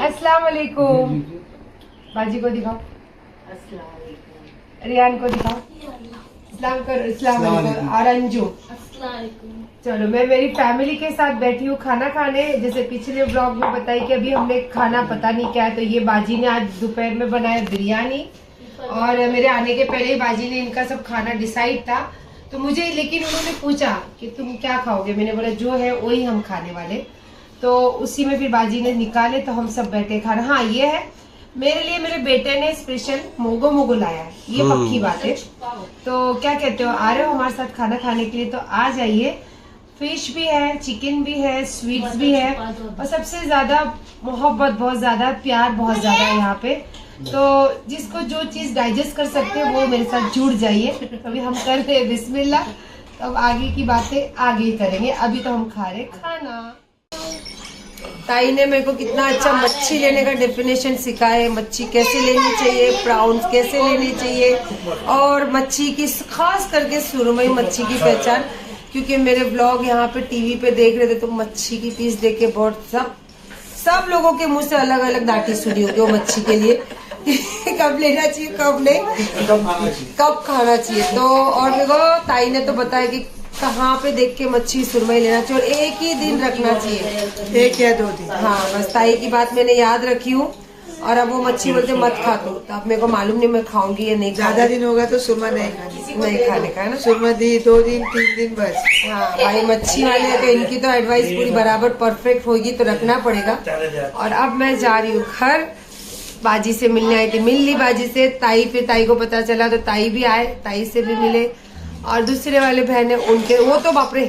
अस्सलाम वालेकुम। बाजी को दिखाओ, रियान को दिखाओ, इस्लाम करो, इस्लाम वालेकुम। और अंजू, चलो मैं मेरी फैमिली के साथ बैठी हूँ खाना खाने। जैसे पिछले ब्लॉग में बताई कि अभी हमने खाना पता नहीं क्या है, तो ये बाजी ने आज दोपहर में बनाया बिरयानी, और मेरे आने के पहले ही बाजी ने इनका सब खाना डिसाइड था। तो मुझे लेकिन उन्होंने पूछा कि तुम क्या खाओगे, मैंने बोला जो है वही हम खाने वाले। तो उसी में फिर बाजी ने निकाले तो हम सब बैठे खाना। हाँ ये है मेरे लिए, मेरे बेटे ने स्पेशल मोगो मोगो लाया है, ये पक्की बात है। तो क्या कहते हो, आ रहे हो हमारे साथ खाना खाने के लिए तो आ जाइए। फिश भी है, चिकन भी है, स्वीट्स भी है, और सबसे ज्यादा मोहब्बत बहुत ज्यादा, प्यार बहुत ज्यादा है यहाँ पे। तो जिसको जो चीज डाइजेस्ट कर सकते हैं वो मेरे साथ जुड़ जाइए। अभी हम कर रहे हैं बिस्मिल्लाह, तो अब आगे की बातें आगे करेंगे। अभी तो हम खा रहे खाना। ताई ने मेरे को कितना अच्छा मच्छी लेने का डेफिनेशन सिखाया है, मच्छी कैसे लेनी चाहिए, प्राउंस कैसे लेनी चाहिए, और मच्छी की खास करके सुरमई मच्छी की पहचान। क्योंकि मेरे ब्लॉग यहाँ पे टीवी पे देख रहे थे तो मच्छी की पीस देख के बहुत सब लोगों के मुंह से अलग अलग डांटी सुनी होगी वो मच्छी के लिए कब लेना चाहिए, कब नहीं, कब खाना चाहिए। तो और मेरे को ताई ने तो बताया कि कहाँ पे देख के मच्छी सुरमई लेना चाहिए, और एक ही दिन रखना चाहिए, 1 या 2 दिन। हाँ बस ताई की बात मैंने याद रखी हूँ। और अब वो मच्छी बोलते मत खा, तो अब मेरे को मालूम नहीं मैं खाऊंगी या नहीं। ज्यादा दिन होगा तो सुरमा नहीं खाने का है ना, सुरमा 2 दिन 3 दिन बस। हाँ भाई मच्छी वाले हैं तो इनकी तो एडवाइस पूरी बराबर परफेक्ट होगी, तो रखना पड़ेगा। और अब मैं जा रही हूँ घर, बाजी से मिलने आई थी, मिल ली बाजी से। ताई पे ताई को पता चला तो ताई भी आए, ताई से भी मिले। और दूसरे वाले बहन है उनके, वो तो बापरे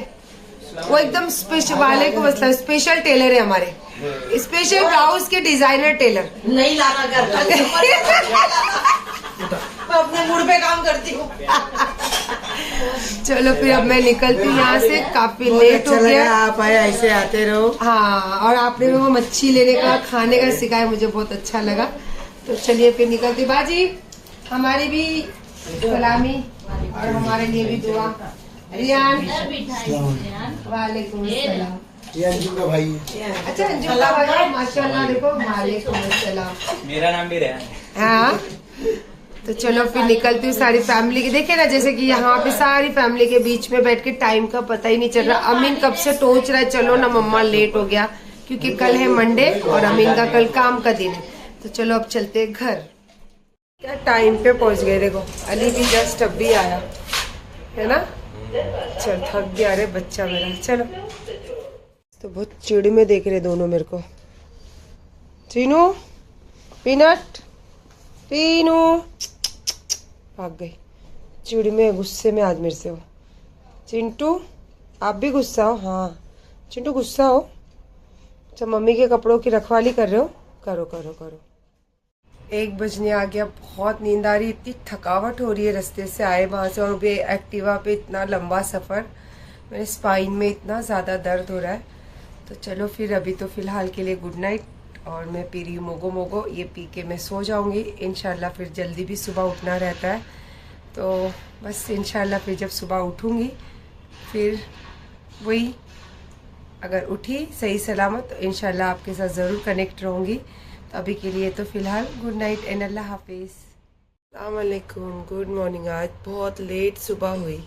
वो एकदम स्पेशल वाले को, मतलब स्पेशल टेलर है हमारे, स्पेशल ब्लाउज के डिजाइनर टेलर। नहीं लाना कर मैं अपने मूड पे काम करती हूँ। चलो फिर अब मैं निकलती हूँ यहाँ से, काफी लेट हो गया। आप आए ऐसे आते रहो। हाँ और आपने वो मच्छी लेने का खाने का सिखाया, मुझे बहुत अच्छा लगा। तो चलिए फिर निकलती। बाजी हमारी भी सलामी और हमारे लिए भी दुआ। रियान वालेकुम सलाम। ये अंजू का भाई है। अच्छा अंजू का भाई, माशाल्लाह। देखो वालेकुम सलाम, मेरा नाम भी रेहान। हाँ तो चलो फिर निकलती हूँ सारी फैमिली की। देखे ना जैसे कि यहाँ पे सारी फैमिली के बीच में बैठ के टाइम का पता ही नहीं चल रहा। अमीन कब से टोच रहा है चलो ना मम्मा, लेट हो गया क्योंकि कल है मंडे और अमीन का कल काम का दिन है। तो चलो अब चलते घर। क्या टाइम पे पहुँच गए, देखो अली भी जस्ट अब भी आया है ना। चल थक गया रे बच्चा मेरा। चलो तो बहुत चिड़ में देख रहे दोनों मेरे को। चीनू पीनट, पीनू भाग गई, चिड़ में गुस्से में आज मेरे से हो। चिंटू आप भी गुस्सा हो? हाँ चिंटू गुस्सा हो। अच्छा मम्मी के कपड़ों की रखवाली कर रहे हो, करो करो करो। 1 बजने आ गया, बहुत नींद आ रही, इतनी थकावट हो रही है रास्ते से आए वहाँ से, और भी एक्टिवा पे इतना लंबा सफ़र, मेरे स्पाइन में इतना ज़्यादा दर्द हो रहा है। तो चलो फिर अभी तो फ़िलहाल के लिए गुड नाइट। और मैं पी रही हूँ मोगो मोगो, ये पी के मैं सो जाऊँगी इंशाल्लाह। फिर जल्दी भी सुबह उठना रहता है, तो बस इंशाल्लाह फिर जब सुबह उठूँगी फिर वही, अगर उठी सही सलामत तो इंशाल्लाह आपके साथ ज़रूर कनेक्ट रहूँगी। तो अभी के लिए तो फ़िलहाल गुड नाइट एंड अल्लाह हाफिज़। अस्सलाम वालेकुम, गुड मॉर्निंग। आज बहुत लेट सुबह हुई,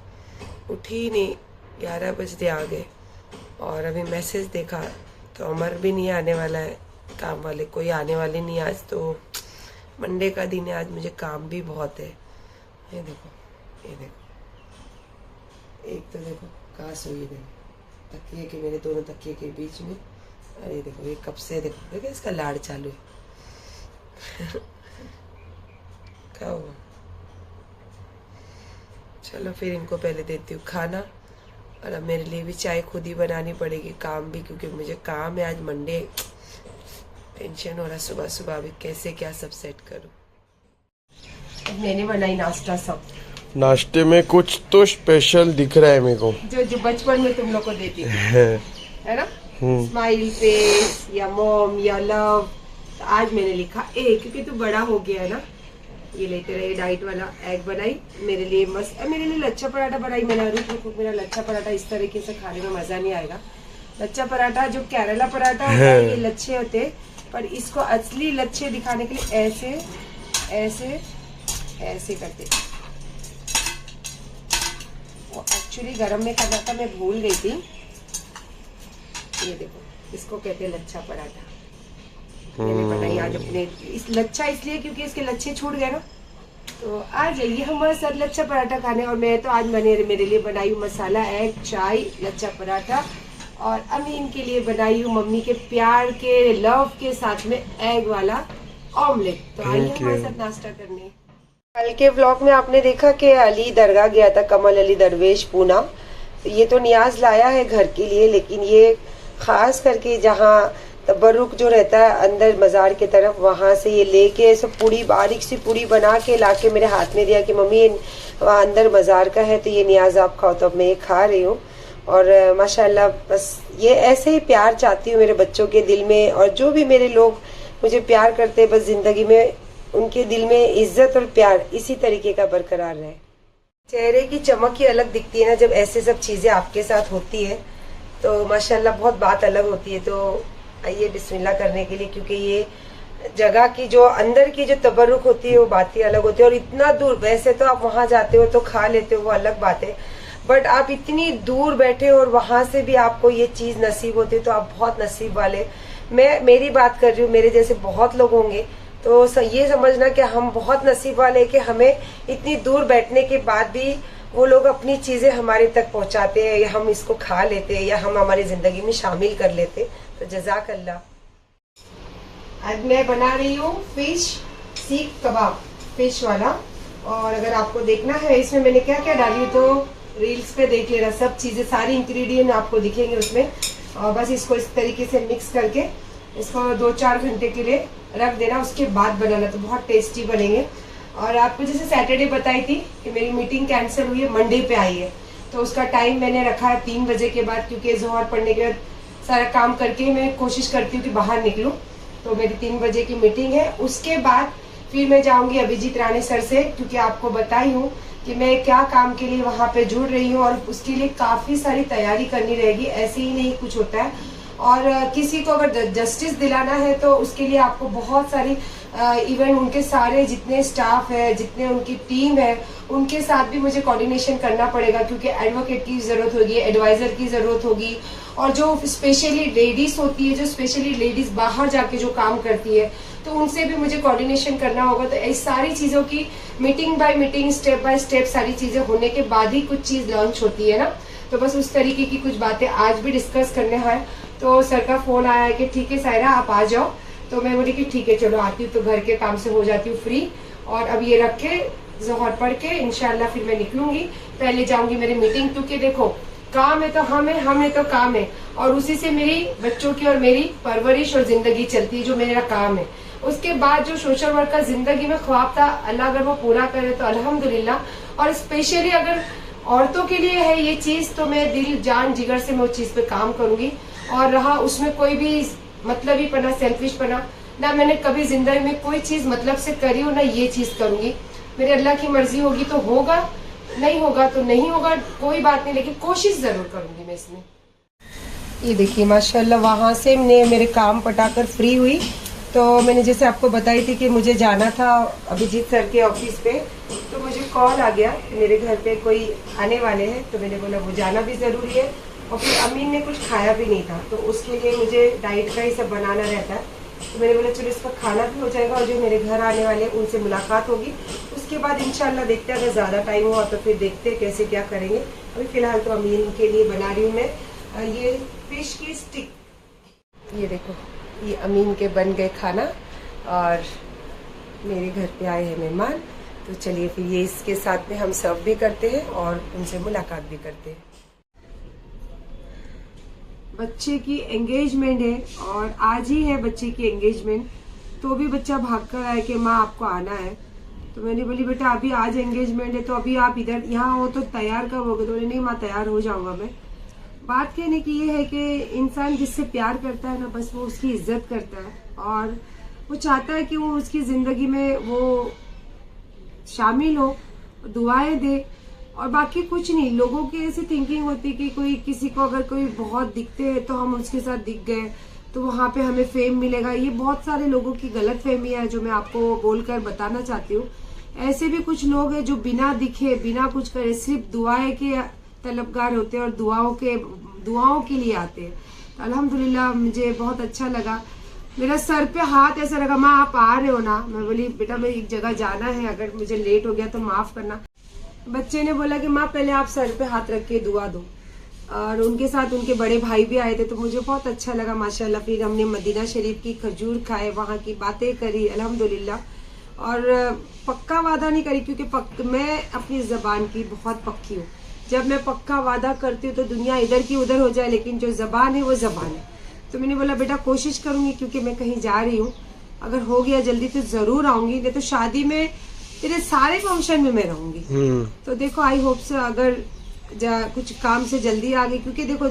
उठी नहीं, 11 बजे आ गए। और अभी मैसेज देखा तो अमर भी नहीं आने वाला है, काम वाले कोई आने वाले नहीं आज। तो मंडे का दिन है, आज मुझे काम भी बहुत है। ये देखो, ये देखो, एक तो देखो काश हुई, देखो तकिए के, मेरे दोनों तकिए के बीच में। अरे देखो ये कब से, देखो देखो इसका लाड़ चालू है क्या हुआ। चलो फिर इनको पहले देती हूँ खाना, और अब मेरे लिए भी चाय खुद ही बनानी पड़ेगी, काम भी, क्योंकि मुझे काम है आज मंडे। टेंशन हो रहा सुबह सुबह, अभी कैसे क्या सब सेट करूँ। मैंने बनाई नाश्ता सब। नाश्ते में कुछ तो स्पेशल दिख रहा है मेरे को, जो बचपन में तुम लोग को देती है ना, स्माइल फेस या मॉम या लव। तो आज मैंने लिखा ए, क्योंकि तू बड़ा हो गया है ना। ये लेते रहे डाइट वाला एग बनाई मेरे लिए मस्त। मेरे लिए लच्छा पराठा बनाई मैंने। मेरा लच्छा पराठा इस तरीके से खाने में मजा नहीं आएगा। लच्छा पराठा जो केरला पराठा होता है, ये लच्छे होते पर इसको असली लच्छे दिखाने के लिए ऐसे ऐसे ऐसे करते। वो एक्चुअली गरम में करना था, मैं भूल गई थी। ये देखो, इसको कहते हैं लच्छा पराठा। मैंने बनाई आज अपने इस लच्छा इसलिए क्योंकि इसके लच्छे छूट गए ना। तो आ जाइए हमारे साथ लच्छा पराठा खाने। और मैं तो आज मेरे लिए बनाई हूँ मसाला एग चाय लच्छा पराठा, और अमीन के लिए बनाई हूँ मम्मी के प्यार के लव के साथ में एग वाला ऑमलेट। तो आइए हमारे साथ नाश्ता करने। कल के व्लॉग में आपने देखा कि अली दरगाह गया था, कमल अली दरवेश पूना। ये तो नियाज लाया है घर के लिए, लेकिन ये खास करके जहाँ तबरुक जो रहता है अंदर मज़ार की तरफ, वहाँ से ये लेके सब पूड़ी बारीक सी पूड़ी बना के लाके मेरे हाथ में दिया कि मम्मी ये वहाँ अंदर मज़ार का है तो ये नियाज आप खाओ। तो अब मैं ये खा रही हूँ। और माशाल्लाह बस ये ऐसे ही प्यार चाहती हूँ मेरे बच्चों के दिल में, और जो भी मेरे लोग मुझे प्यार करते हैं बस ज़िंदगी में उनके दिल में इज्जत और प्यार इसी तरीके का बरकरार रहे। चेहरे की चमक ही अलग दिखती है ना जब ऐसे सब चीज़ें आपके साथ होती है, तो माशाल्लाह बहुत बात अलग होती है। तो आइए बिस्मिल्लाह करने के लिए, क्योंकि ये जगह की जो अंदर की जो तबरुक होती है वो बात ही अलग होती है। और इतना दूर, वैसे तो आप वहाँ जाते हो तो खा लेते हो, वो अलग बात है, बट आप इतनी दूर बैठे और वहाँ से भी आपको ये चीज़ नसीब होती है तो आप बहुत नसीब वाले। मैं मेरी बात कर रही हूँ, मेरे जैसे बहुत लोग होंगे, तो ये समझना कि हम बहुत नसीब वाले कि हमें इतनी दूर बैठने के बाद भी वो लोग अपनी चीज़ें हमारे तक पहुँचाते हैं, या हम इसको खा लेते हैं, या हम हमारी ज़िंदगी में शामिल कर लेते। तो जज़ाक अल्लाह। आज मैं बना रही हूँ फिश सीख कबाब, फिश वाला। और अगर आपको देखना है इसमें मैंने क्या क्या डाली तो रील्स पे देख लेना, सब चीज़ें सारी इंग्रेडिएंट आपको दिखेंगे उसमें। और बस इसको इस तरीके से मिक्स करके इसको 2-4 घंटे के लिए रख देना, उसके बाद बनाना, तो बहुत टेस्टी बनेंगे। और आपको जैसे सैटरडे बताई थी कि मेरी मीटिंग कैंसिल हुई है, मंडे पे आई है, तो उसका टाइम मैंने रखा है 3 बजे के बाद, क्योंकि जोहर पढ़ने के बाद सारा काम करके मैं कोशिश करती हूँ कि बाहर निकलूँ। तो मेरी 3 बजे की मीटिंग है, उसके बाद फिर मैं जाऊँगी अभिजीत राणे सर से, क्योंकि आपको बताई हूँ कि मैं क्या काम के लिए वहाँ पे जुड़ रही हूँ, और उसके लिए काफ़ी सारी तैयारी करनी रहेगी, ऐसे ही नहीं कुछ होता है। और किसी को अगर जस्टिस दिलाना है तो उसके लिए आपको बहुत सारी इवन उनके सारे जितने स्टाफ है, जितने उनकी टीम है, उनके साथ भी मुझे कोऑर्डिनेशन करना पड़ेगा, क्योंकि एडवोकेट की ज़रूरत होगी, एडवाइज़र की ज़रूरत होगी, और जो स्पेशली लेडीज़ होती है, जो स्पेशली लेडीज़ बाहर जाके जो काम करती है, तो उनसे भी मुझे कोऑर्डिनेशन करना होगा। तो इस सारी चीज़ों की meeting by meeting, step by step सारी चीज़ें होने के बाद ही कुछ चीज़ लॉन्च होती है ना। तो बस उस तरीके की कुछ बातें आज भी डिस्कस करने हैं। तो सर का फ़ोन आया है कि ठीक है सायरा आप आ जाओ, तो मैं बोली कि ठीक है चलो आती हूँ, तो घर के काम से हो जाती हूँ फ्री। और अब ये रख के ज़ोहर पढ़ के इंशाल्लाह फिर मैं निकलूंगी, पहले जाऊंगी मेरी मीटिंग, क्योंकि देखो काम है तो हम है तो काम है, और उसी से मेरी बच्चों की और मेरी परवरिश और जिंदगी चलती है, जो मेरा काम है। उसके बाद जो सोशल वर्क का जिंदगी में ख्वाब था, अल्लाह अगर वो पूरा करे तो अल्हम्दुलिल्लाह। और स्पेशली अगर औरतों के लिए है ये चीज, तो मैं दिल जान जिगर से मैं उस चीज पे काम करूंगी। और रहा उसमें कोई भी मतलब ही पना, सेल्फिश पना ना, मैंने कभी जिंदगी में कोई चीज मतलब से करी हो ना ये चीज करूंगी। मेरे अल्लाह की मर्जी होगी तो होगा, नहीं होगा तो नहीं होगा, कोई बात नहीं, लेकिन कोशिश जरूर करूंगी मैं इसमें। ये देखिए माशाल्लाह, वहाँ से मैंने मेरे काम पटाकर फ्री हुई। तो मैंने जैसे आपको बताई थी कि मुझे जाना था अभिजीत सर के ऑफिस पे, तो मुझे कॉल आ गया कि मेरे घर पे कोई आने वाले हैं, तो मैंने बोला वो जाना भी ज़रूरी है। और फिर अमीन ने कुछ खाया भी नहीं था, तो उसके लिए मुझे डाइट का ही सब बनाना रहता है, तो मैंने बोला चलो इसका खाना भी हो जाएगा, और जो मेरे घर आने वाले उनसे मुलाकात होगी। उसके बाद इंशाल्लाह देखते हैं, अगर ज़्यादा टाइम हुआ तो फिर देखते हैं कैसे क्या करेंगे। अभी फ़िलहाल तो अमीन के लिए बना रही हूँ मैं ये फिश की स्टिक। ये देखो, ये अमीन के बन गए खाना, और मेरे घर पे आए हैं मेहमान, तो चलिए फिर ये इसके साथ में हम सर्व भी करते हैं और उनसे मुलाकात भी करते हैं। बच्चे की एंगेजमेंट है, और आज ही है बच्चे की एंगेजमेंट, तो भी बच्चा भाग कर आया कि माँ आपको आना है। तो मैंने बोली बेटा अभी आज एंगेजमेंट है, तो अभी आप इधर यहाँ हो तो तैयार कब होगे? तो बोले नहीं माँ तैयार हो जाऊंगा मैं। बात कहने की ये है कि इंसान जिससे प्यार करता है ना, बस वो उसकी इज्जत करता है, और वो चाहता है कि वो उसकी जिंदगी में वो शामिल हो, दुआएं दे, और बाकी कुछ नहीं। लोगों की ऐसी थिंकिंग होती है कि कोई किसी को अगर कोई बहुत दिखते हैं तो हम उसके साथ दिख गए, तो वहाँ पे हमें फेम मिलेगा। ये बहुत सारे लोगों की गलत फहमी है जो मैं आपको बोलकर बताना चाहती हूँ। ऐसे भी कुछ लोग हैं जो बिना दिखे बिना कुछ करे सिर्फ दुआएं के तलबगार होते हैं और दुआओं के लिए आते हैं। तो अल्हम्दुलिल्लाह मुझे बहुत अच्छा लगा। मेरा सर पे हाथ ऐसा लगा, माँ आप आ रहे हो ना? मैं बोली बेटा मैं एक जगह जाना है, अगर मुझे लेट हो गया तो माफ करना। बच्चे ने बोला कि माँ पहले आप सर पे हाथ रख के दुआ दो, और उनके साथ उनके बड़े भाई भी आए थे तो मुझे बहुत अच्छा लगा माशाल्लाह। फिर हमने मदीना शरीफ की खजूर खाए, वहाँ की बातें करी अल्हम्दुलिल्लाह। और पक्का वादा नहीं करी क्योंकि मैं अपनी जबान की बहुत पक्की हूँ। जब मैं पक्का वादा करती हूँ तो दुनिया इधर की उधर हो जाए, लेकिन जो जबान है वो जबान है। तो मैंने बोला बेटा कोशिश करूंगी क्योंकि मैं कहीं जा रही हूँ, अगर हो गया जल्दी तो जरूर आऊंगी, नहीं तो शादी में तेरे सारे फंक्शन में मैं रहूंगी। तो देखो आई होप से अगर कुछ काम से जल्दी आ गई, क्योंकि देखो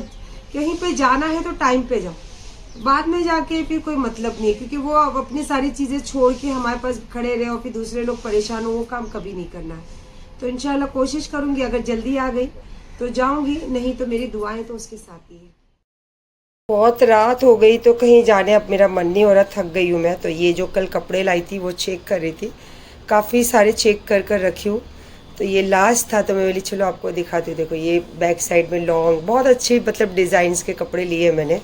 कहीं पे जाना है तो टाइम पे जाओ, बाद में जाके फिर कोई मतलब नहीं है, क्योंकि वो अब अपनी सारी चीजें छोड़ के हमारे पास खड़े रहे और फिर दूसरे लोग परेशान हो, वो काम कभी नहीं करना है। तो इंशाल्लाह कोशिश करूंगी, अगर जल्दी आ गई तो जाऊंगी, नहीं तो मेरी दुआएं तो उसके साथ ही है। बहुत रात हो गई तो कहीं जाने अब मेरा मन नहीं हो रहा, थक गई हूँ मैं। तो ये जो कल कपड़े लाई थी वो चेक कर रही थी, काफ़ी सारे चेक कर कर रखी हूँ। तो ये लास्ट था तो मैं बोली चलो आपको दिखाती हूँ। देखो ये बैक साइड में लॉन्ग बहुत अच्छे मतलब डिज़ाइंस के कपड़े लिए मैंने,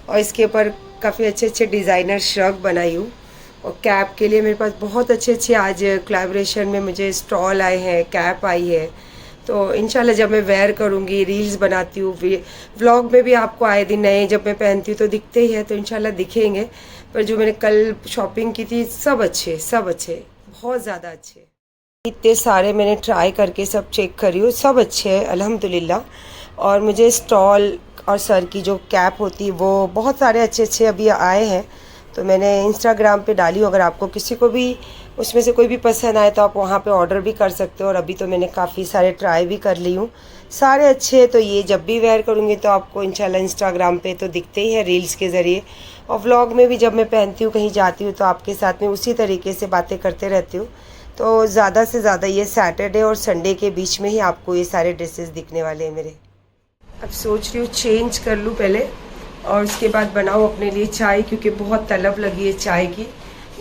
और इसके ऊपर काफ़ी अच्छे अच्छे डिज़ाइनर श्रग बनाई हूँ। और कैप के लिए मेरे पास बहुत अच्छे अच्छे आज कोलैबोरेशन में मुझे स्टॉल आए हैं, कैप आई है। तो इंशाल्लाह जब मैं वेयर करूँगी, रील्स बनाती हूँ, व्लॉग में भी आपको आए दिन नए जब मैं पहनती हूँ तो दिखते ही है, तो इंशाल्लाह दिखेंगे। पर जो मैंने कल शॉपिंग की थी सब अच्छे बहुत ज़्यादा अच्छे। इतने सारे मैंने ट्राई करके सब चेक करी हूँ, सब अच्छे हैं अल्हम्दुलिल्लाह। और मुझे स्टॉल और सर की जो कैप होती है वो बहुत सारे अच्छे अच्छे अभी आए हैं, तो मैंने इंस्टाग्राम पे डाली हूँ। अगर आपको किसी को भी उसमें से कोई भी पसंद आए तो आप वहाँ पे ऑर्डर भी कर सकते हो। और अभी तो मैंने काफ़ी सारे ट्राई भी कर ली हूँ, सारे अच्छे। तो ये जब भी वेयर करूँगी तो आपको इंशाल्लाह इंस्टाग्राम पे तो दिखते ही है रील्स के ज़रिए, और व्लॉग में भी जब मैं पहनती हूँ कहीं जाती हूँ तो आपके साथ में उसी तरीके से बातें करते रहती हूँ। तो ज़्यादा से ज़्यादा ये सैटरडे और संडे के बीच में ही आपको ये सारे ड्रेसेस दिखने वाले हैं मेरे। अब सोच रही हूँ चेंज कर लूँ पहले और उसके बाद बनाऊँ अपने लिए चाय, क्योंकि बहुत तलब लगी है चाय की।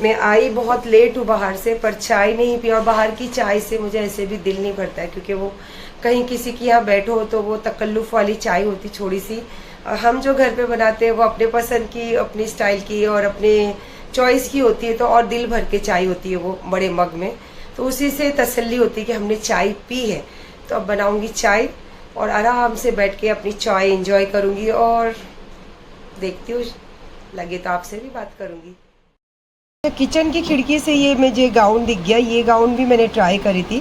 मैं आई बहुत लेट हूँ बाहर से, पर चाय नहीं पी, और बाहर की चाय से मुझे ऐसे भी दिल नहीं भरता है, क्योंकि वो कहीं किसी की यहाँ बैठो तो वो तकल्लुफ़ वाली चाय होती थोड़ी सी। और हम जो घर पे बनाते हैं वो अपने पसंद की, अपनी स्टाइल की और अपने चॉइस की होती है, तो और दिल भर के चाय होती है वो बड़े मग में, तो उसी से तसल्ली होती है कि हमने चाय पी है। तो अब बनाऊंगी चाय और आराम से बैठ के अपनी चाय एंजॉय करूंगी, और देखती हूँ लगे तो आपसे भी बात करूंगी। किचन की खिड़की से ये मुझे गाउन दिख गया, ये गाउन भी मैंने ट्राई करी थी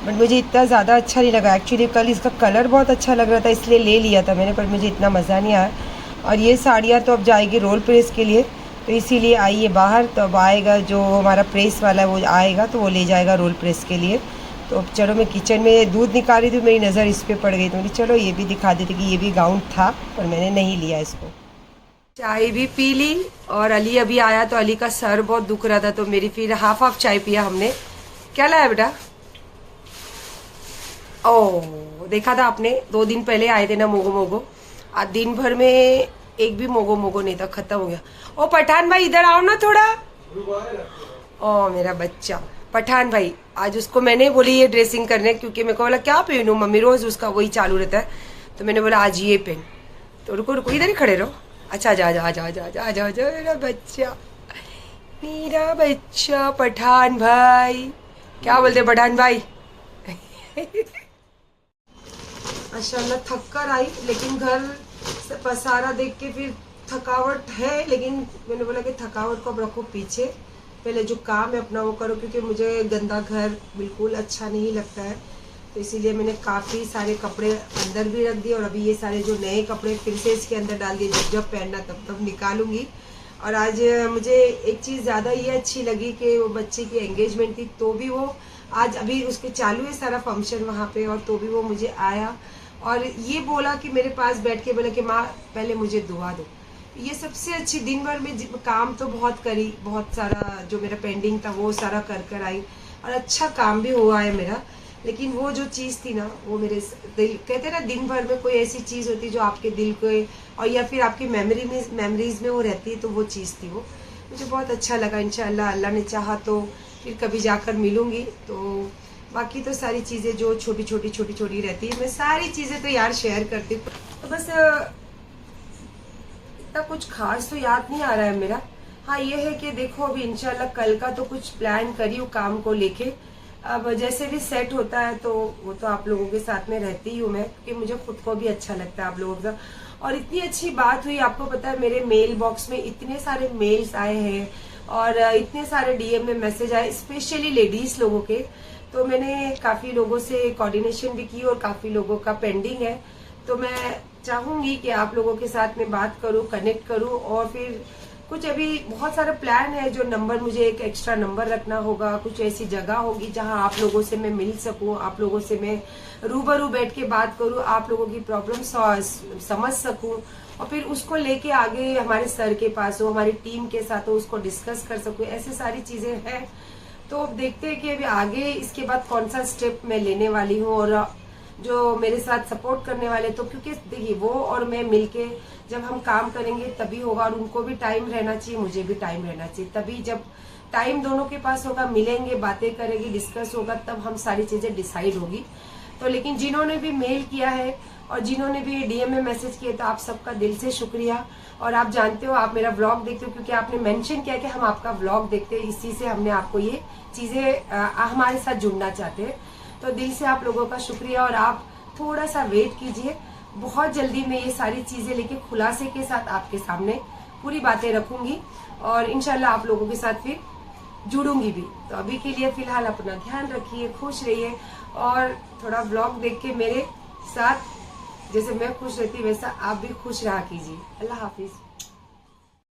बट मुझे इतना ज़्यादा अच्छा नहीं लगा। एक्चुअली कल इसका कलर बहुत अच्छा लग रहा था इसलिए ले लिया था मैंने, पर मुझे इतना मज़ा नहीं आया। और ये साड़ियाँ तो अब जाएगी रोल प्रेस के लिए, तो इसीलिए आई है बाहर। तो अब आएगा जो हमारा प्रेस वाला है वो आएगा तो वो ले जाएगा रोल प्रेस के लिए। तो चलो मैं किचन में दूध निकाल रही थी, मेरी नज़र इस पर पड़ गई, तो मुझे चलो ये भी दिखा देती कि ये भी गाउन था, पर मैंने नहीं लिया इसको। चाय भी पी ली, और अली अभी आया तो अली का सर बहुत दुख रहा था, तो मेरी फिर हाफ चाय पिया हमने। क्या लाया बेटा? ओह देखा था आपने, 2 दिन पहले आए थे ना मोगो मोगो, आज दिन भर में एक भी मोगो मोगो नहीं था, खत्म हो गया। ओ पठान भाई इधर आओ ना थोड़ा। ओ मेरा बच्चा पठान भाई, आज उसको मैंने बोली ये ड्रेसिंग करने, क्योंकि मेरे को बोला क्या पहनूं मम्मी, रोज उसका वही चालू रहता है, तो मैंने बोला आज ये पहन। तो रुको रुको इधर ही खड़े रहो। अच्छा जा जा जा जा जा जा जा मेरा बच्चा पठान भाई। क्या बोलते पठान भाई? माशाल्लाह थक कर आई, लेकिन घर से पसारा देख के फिर थकावट है, लेकिन मैंने बोला कि थकावट को अब रखो पीछे, पहले जो काम है अपना वो करो, क्योंकि मुझे गंदा घर बिल्कुल अच्छा नहीं लगता है। तो इसीलिए मैंने काफ़ी सारे कपड़े अंदर भी रख दिए, और अभी ये सारे जो नए कपड़े फिर से इसके अंदर डाल दिए, जब जब पहनना तब तब निकालूंगी। और आज मुझे एक चीज़ ज़्यादा ये अच्छी लगी कि वो बच्चे की एंगेजमेंट थी, तो भी वो आज अभी उसके चालू है सारा फंक्शन वहाँ पे, और तो भी वो मुझे आया और ये बोला कि मेरे पास बैठ के बोला कि माँ पहले मुझे दुआ दो। ये सबसे अच्छी, दिन भर में काम तो बहुत करी, बहुत सारा जो मेरा पेंडिंग था वो सारा कर कर आई, और अच्छा काम भी हुआ है मेरा। लेकिन वो जो चीज़ थी ना, वो मेरे दिल, कहते हैं ना दिन भर में कोई ऐसी चीज़ होती है जो आपके दिल को और या फिर आपकी मेमोरीज में वो रहती है, तो वो चीज़ थी वो। मुझे बहुत अच्छा लगा। इंशाल्लाह अल्लाह ने चाहा तो फिर कभी जाकर मिलूंगी। तो बाकी तो सारी चीज़ें जो छोटी छोटी रहती है, मैं सारी चीज़ें तो यार शेयर करती हूँ। तो बस इतना कुछ खास तो याद नहीं आ रहा है मेरा। हाँ ये है कि देखो अभी इंशाल्लाह कल का तो कुछ प्लान करी हूँ काम को लेके। अब जैसे भी सेट होता है तो वो तो आप लोगों के साथ में रहती ही हूँ मैं, क्योंकि मुझे खुद को भी अच्छा लगता है आप लोगों के साथ। और इतनी अच्छी बात हुई, आपको पता है मेरे मेल बॉक्स में इतने सारे मेल्स आए हैं और इतने सारे डीएम में मैसेज आए, स्पेशली लेडीज लोगों के। तो मैंने काफी लोगों से कोऑर्डिनेशन भी की और काफी लोगों का पेंडिंग है। तो मैं चाहूंगी कि आप लोगों के साथ में बात करूं, कनेक्ट करूं। और फिर कुछ अभी बहुत सारा प्लान है, जो नंबर मुझे एक एक्स्ट्रा नंबर रखना होगा, कुछ ऐसी जगह होगी जहां आप लोगों से मैं मिल सकूं, आप लोगों से मैं रूबरू बैठ के बात करूं, आप लोगों की प्रॉब्लम समझ सकूं और फिर उसको लेके आगे हमारे सर के पास हो, हमारी टीम के साथ हो, उसको डिस्कस कर सकूं। ऐसी सारी चीजें हैं। तो देखते हैं कि अभी आगे इसके बाद कौन सा स्टेप मैं लेने वाली हूँ। और जो मेरे साथ सपोर्ट करने वाले, तो क्योंकि देखिए वो और मैं मिलके जब हम काम करेंगे तभी होगा। और उनको भी टाइम रहना चाहिए, मुझे भी टाइम रहना चाहिए। तभी जब टाइम दोनों के पास होगा, मिलेंगे, बातें करेंगे, डिस्कस होगा, तब हम सारी चीजें डिसाइड होगी। तो लेकिन जिन्होंने भी मेल किया है और जिन्होंने भी डीएम में मैसेज किया, तो आप सबका दिल से शुक्रिया। और आप जानते हो, आप मेरा व्लॉग देखते हो क्योंकि आपने मेंशन किया कि हम आपका व्लॉग देखते हैं, इसी से हमने आपको ये चीजें हमारे साथ जुड़ना चाहते हैं। तो दिल से आप लोगों का शुक्रिया। और आप थोड़ा सा वेट कीजिए, बहुत जल्दी मैं ये सारी चीजें लेके खुलासे के साथ आपके सामने पूरी बातें रखूंगी और इंशाल्लाह आप लोगों के साथ फिर जुड़ूंगी भी। तो अभी के लिए फिलहाल अपना ध्यान रखिए, खुश रहिए और थोड़ा व्लॉग देख के मेरे साथ जैसे मैं खुश रहती वैसा आप भी खुश रहा कीजिए। अल्लाह हाफिज।